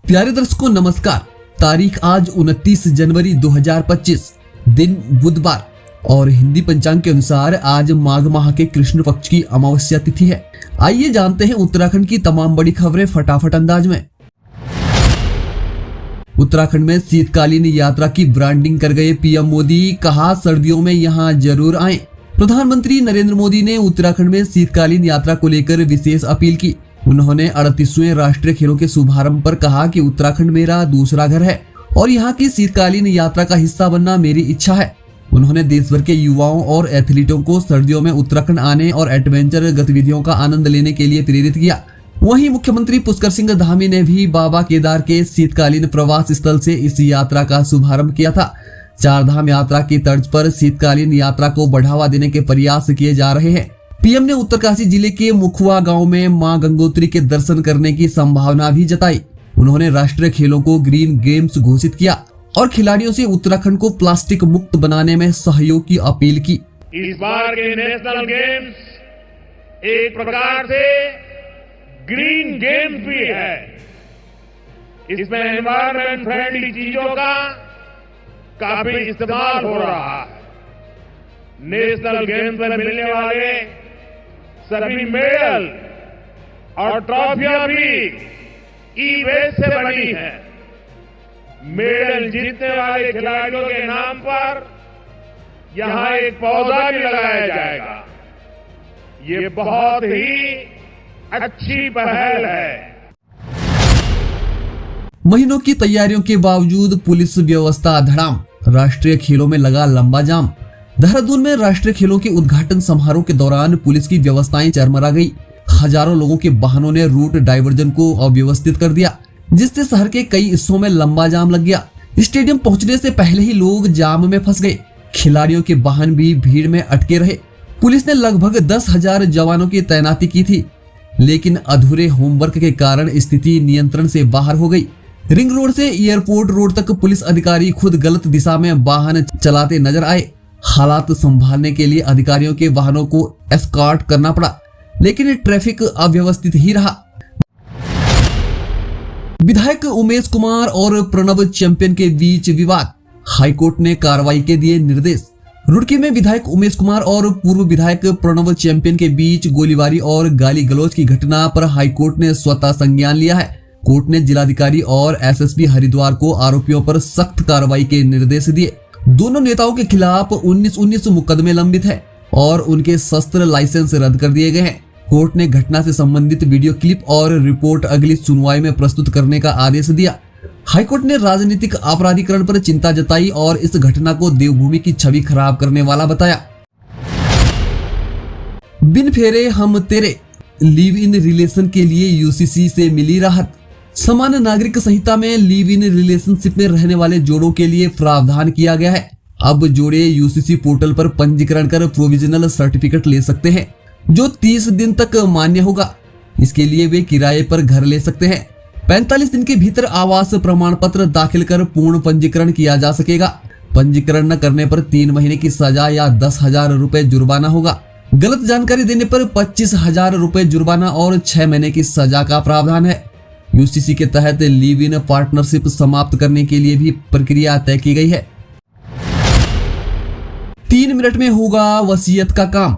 प्यारे दर्शकों नमस्कार। तारीख आज 29 जनवरी 2025, दिन बुधवार और हिंदी पंचांग के अनुसार आज माघ माह के कृष्ण पक्ष की अमावस्या तिथि है। आइए जानते हैं उत्तराखंड की तमाम बड़ी खबरें फटाफट अंदाज में। उत्तराखंड में शीतकालीन यात्रा की ब्रांडिंग कर गए पीएम मोदी, कहा सर्दियों में यहां जरूर आएं। प्रधानमंत्री नरेंद्र मोदी ने उत्तराखंड में शीतकालीन यात्रा को लेकर विशेष अपील की। उन्होंने 38वें राष्ट्रीय खेलों के शुभारंभ पर कहा कि उत्तराखंड मेरा दूसरा घर है और यहाँ की शीतकालीन यात्रा का हिस्सा बनना मेरी इच्छा है। उन्होंने देश भर के युवाओं और एथलीटों को सर्दियों में उत्तराखंड आने और एडवेंचर गतिविधियों का आनंद लेने के लिए प्रेरित किया। वहीं मुख्यमंत्री पुष्कर सिंह धामी ने भी बाबा केदार के शीतकालीन प्रवास स्थल से इस यात्रा का शुभारंभ किया था। चार धाम यात्रा की तर्ज पर शीतकालीन यात्रा को बढ़ावा देने के प्रयास किए जा रहे हैं। पीएम ने उत्तरकाशी जिले के मुखुआ गांव में मां गंगोत्री के दर्शन करने की संभावना भी जताई। उन्होंने राष्ट्रीय खेलों को ग्रीन गेम्स घोषित किया और खिलाड़ियों से उत्तराखंड को प्लास्टिक मुक्त बनाने में सहयोग की अपील की। इस बार के नेशनल गेम्स एक प्रकार से ग्रीन गेम्स भी है। इसमें एनवायरमेंट फ्रेंडली चीजों का काफी इस्तेमाल हो रहा है। नेशनल गेम्स में मिलने वाले सभी मेडल और ट्रॉफियां भी ई वेस्ट से बनी है। मेडल जीतने वाले खिलाड़ियों के नाम पर यहां एक पौधा भी लगाया जाएगा। ये बहुत ही अच्छी पहल है। महीनों की तैयारियों के बावजूद पुलिस व्यवस्था धड़ाम, राष्ट्रीय खेलों में लगा लंबा जाम। देहरादून में राष्ट्रीय खेलों के उद्घाटन समारोह के दौरान पुलिस की व्यवस्थाएं चरमरा गई। हजारों लोगों के वाहनों ने रूट डाइवर्जन को अव्यवस्थित कर दिया, जिससे शहर के कई हिस्सों में लंबा जाम लग गया। स्टेडियम पहुंचने से पहले ही लोग जाम में फंस गए। खिलाड़ियों के वाहन भी भीड़ में अटके रहे। पुलिस ने लगभग 10,000 जवानों की तैनाती की थी, लेकिन अधूरे होमवर्क के कारण स्थिति नियंत्रण से बाहर हो गई। रिंग रोड से एयरपोर्ट रोड तक पुलिस अधिकारी खुद गलत दिशा में वाहन चलाते नजर आए। हालात संभालने के लिए अधिकारियों के वाहनों को एस्कॉर्ट करना पड़ा, लेकिन ट्रैफिक अव्यवस्थित ही रहा। विधायक उमेश कुमार और प्रणव चैंपियन के बीच विवाद, हाईकोर्ट ने कार्रवाई के दिए निर्देश। रुड़की में विधायक उमेश कुमार और पूर्व विधायक प्रणव चैंपियन के बीच गोलीबारी और गाली गलौज की घटना पर हाईकोर्ट ने स्वतः संज्ञान लिया है। कोर्ट ने जिलाधिकारी और एसएसपी हरिद्वार को आरोपियों पर सख्त कार्रवाई के निर्देश दिए। दोनों नेताओं के खिलाफ 19 मुकदमे लंबित है और उनके शस्त्र लाइसेंस रद्द कर दिए गए हैं। कोर्ट ने घटना से संबंधित वीडियो क्लिप और रिपोर्ट अगली सुनवाई में प्रस्तुत करने का आदेश दिया। हाईकोर्ट ने राजनीतिक आपराधिकरण पर चिंता जताई और इस घटना को देवभूमि की छवि खराब करने वाला बताया। बिन फेरे हम तेरे, लिव इन रिलेशन के लिए यूसीसी से मिली राहत। सामान्य नागरिक संहिता में लिव इन रिलेशनशिप में रहने वाले जोड़ों के लिए प्रावधान किया गया है। अब जोड़े यूसीसी पोर्टल पर पंजीकरण कर प्रोविजनल सर्टिफिकेट ले सकते हैं, जो 30 दिन तक मान्य होगा। इसके लिए वे किराए पर घर ले सकते हैं। 45 दिन के भीतर आवास प्रमाण पत्र दाखिल कर पूर्ण पंजीकरण किया जा सकेगा। पंजीकरण न करने पर 3 महीने की सजा या 10,000 रुपए जुर्माना होगा। गलत जानकारी देने पर 25,000 रुपए जुर्माना और 6 महीने की सजा का प्रावधान है। यूसीसी के तहत लिव इन पार्टनरशिप समाप्त करने के लिए भी प्रक्रिया तय की गई है। 3 मिनट में होगा वसीयत का काम।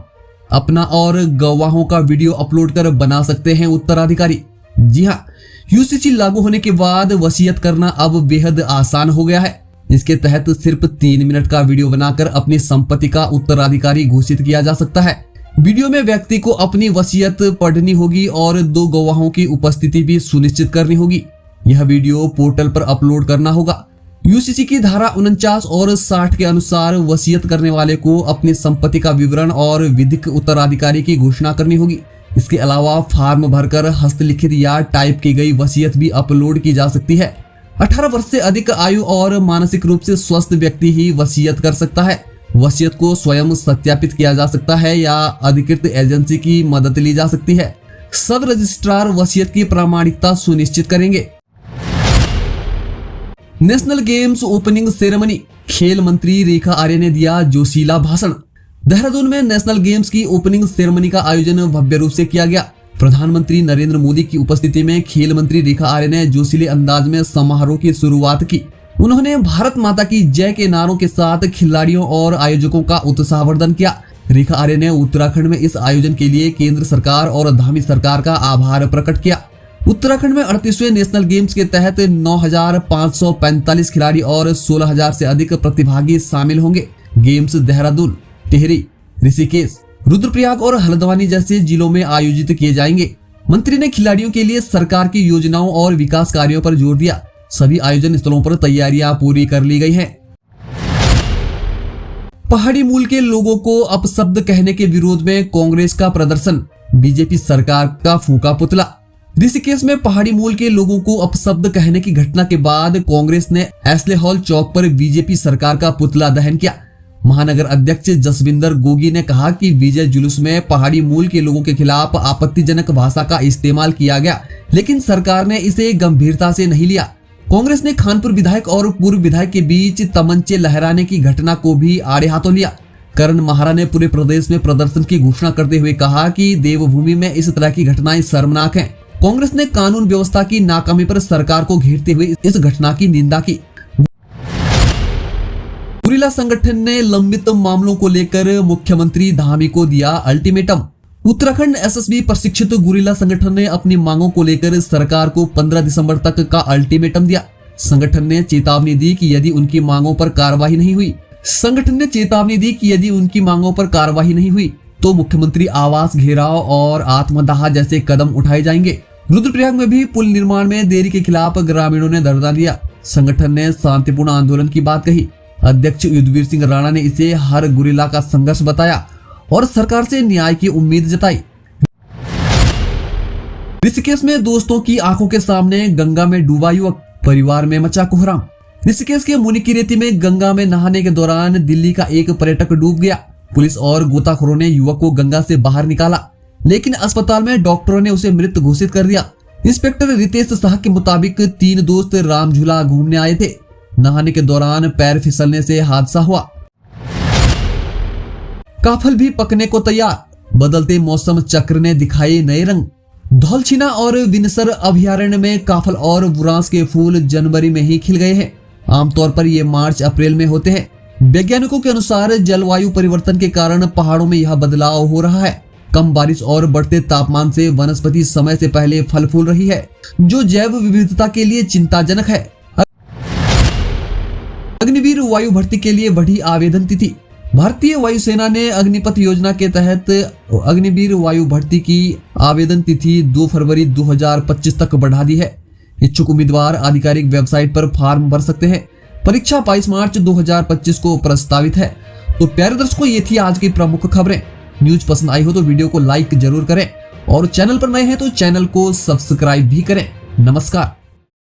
अपना और गवाहों का वीडियो अपलोड कर बना सकते हैं उत्तराधिकारी। जी हाँ, यूसीसी लागू होने के बाद वसीयत करना अब बेहद आसान हो गया है। इसके तहत सिर्फ 3 मिनट का वीडियो बनाकर अपनी संपत्ति का उत्तराधिकारी घोषित किया जा सकता है। वीडियो में व्यक्ति को अपनी वसीयत पढ़नी होगी और 2 गवाहों की उपस्थिति भी सुनिश्चित करनी होगी। यह वीडियो पोर्टल पर अपलोड करना होगा। यूसीसी की धारा 49 और 60 के अनुसार वसीयत करने वाले को अपनी संपत्ति का विवरण और विधिक उत्तराधिकारी की घोषणा करनी होगी। इसके अलावा फॉर्म भरकर हस्तलिखित या टाइप की गई वसीयत भी अपलोड की जा सकती है। 18 वर्ष से अधिक आयु और मानसिक रूप से स्वस्थ व्यक्ति ही वसीयत कर सकता है। वसीयत को स्वयं सत्यापित किया जा सकता है या अधिकृत एजेंसी की मदद ली जा सकती है। सब रजिस्ट्रार वसीयत की प्रामाणिकता सुनिश्चित करेंगे। नेशनल गेम्स ओपनिंग सेरेमनी, खेल मंत्री रेखा आर्य ने दिया जोशीला भाषण। देहरादून में नेशनल गेम्स की ओपनिंग सेरेमनी का आयोजन भव्य रूप से किया गया। प्रधानमंत्री नरेंद्र मोदी की उपस्थिति में खेल मंत्री रेखा आर्य ने जोशीले अंदाज में समारोह की शुरुआत की। उन्होंने भारत माता की जय के नारों के साथ खिलाड़ियों और आयोजकों का उत्साहवर्धन किया। रेखा आर्य ने उत्तराखंड में इस आयोजन के लिए केंद्र सरकार और धामी सरकार का आभार प्रकट किया। उत्तराखंड में 38वें नेशनल गेम्स के तहत 9,545 खिलाड़ी और 16,000 से अधिक प्रतिभागी शामिल होंगे। गेम्स देहरादून, टिहरी, ऋषिकेश, रुद्रप्रयाग और हल्द्वानी जैसे जिलों में आयोजित किए जाएंगे। मंत्री ने खिलाड़ियों के लिए सरकार की योजनाओं और विकास कार्यों पर जोर दिया। सभी आयोजन स्थलों पर तैयारियां पूरी कर ली गई हैं। पहाड़ी मूल के लोगों को अपशब्द कहने के विरोध में कांग्रेस का प्रदर्शन, बीजेपी सरकार का फूंका पुतला। ऋषिकेश में पहाड़ी मूल के लोगों को अपशब्द कहने की घटना के बाद कांग्रेस ने एस्ले हॉल चौक पर बीजेपी सरकार का पुतला दहन किया। महानगर अध्यक्ष जसविंदर गोगी ने कहा कि विजय जुलूस में पहाड़ी मूल के लोगों के खिलाफ आपत्तिजनक भाषा का इस्तेमाल किया गया, लेकिन सरकार ने इसे गंभीरता से नहीं लिया। कांग्रेस ने खानपुर विधायक और पूर्व विधायक के बीच तमंचे लहराने की घटना को भी आड़े हाथों लिया। करण महारा ने पूरे प्रदेश में प्रदर्शन की घोषणा करते हुए कहा कि देवभूमि में इस तरह की घटनाएं शर्मनाक हैं। कांग्रेस ने कानून व्यवस्था की नाकामी पर सरकार को घेरते हुए इस घटना की निंदा की। गुरिल्ला संगठन ने लंबित मामलों को लेकर मुख्यमंत्री धामी को दिया अल्टीमेटम। उत्तराखंड एसएसबी प्रशिक्षित गुरिल्ला संगठन ने अपनी मांगों को लेकर सरकार को 15 दिसंबर तक का अल्टीमेटम दिया। संगठन ने चेतावनी दी कि यदि उनकी मांगों पर कार्रवाई नहीं हुई तो मुख्यमंत्री आवास घेराव और आत्मदाह जैसे कदम उठाए जाएंगे। रुद्रप्रयाग में भी पुल निर्माण में देरी के खिलाफ ग्रामीणों ने धरना दिया। संगठन ने शांतिपूर्ण आंदोलन की बात कही। अध्यक्ष युद्धवीर सिंह राणा ने इसे हर गुरिल्ला का संघर्ष बताया और सरकार से न्याय की उम्मीद जताई। ऋषिकेश में दोस्तों की आंखों के सामने गंगा में डूबा युवक, परिवार में मचा कोहराम। ऋषिकेश के मुनिकीरेती में गंगा में नहाने के दौरान दिल्ली का एक पर्यटक डूब गया। पुलिस और गोताखोरों ने युवक को गंगा से बाहर निकाला, लेकिन अस्पताल में डॉक्टरों ने उसे मृत घोषित कर दिया। इंस्पेक्टर रितेश शाह के मुताबिक 3 दोस्त रामझूला घूमने आए थे। नहाने के दौरान पैर फिसलने से हादसा हुआ। काफल भी पकने को तैयार, बदलते मौसम चक्र ने दिखाए नए रंग। धौलछिना और विनसर अभयारण्य में काफल और बुरांस के फूल जनवरी में ही खिल गए हैं। आमतौर पर ये मार्च अप्रैल में होते हैं। वैज्ञानिकों के अनुसार जलवायु परिवर्तन के कारण पहाड़ों में यह बदलाव हो रहा है। कम बारिश और बढ़ते तापमान से वनस्पति समय से पहले फल फूल रही है, जो जैव विविधता के लिए चिंताजनक है। अग्निवीर वायु भर्ती के लिए बढ़ी आवेदन तिथि। भारतीय वायुसेना ने अग्निपथ योजना के तहत अग्निवीर वायु भर्ती की आवेदन तिथि 2 फरवरी 2025 तक बढ़ा दी है। इच्छुक उम्मीदवार आधिकारिक वेबसाइट पर फॉर्म भर सकते हैं। परीक्षा 22 मार्च 2025 को प्रस्तावित है। तो प्यारे दर्शकों, ये थी आज की प्रमुख खबरें। न्यूज पसंद आई हो तो वीडियो को लाइक जरूर करें और चैनल पर नए हैं तो चैनल को सब्सक्राइब भी करें। नमस्कार।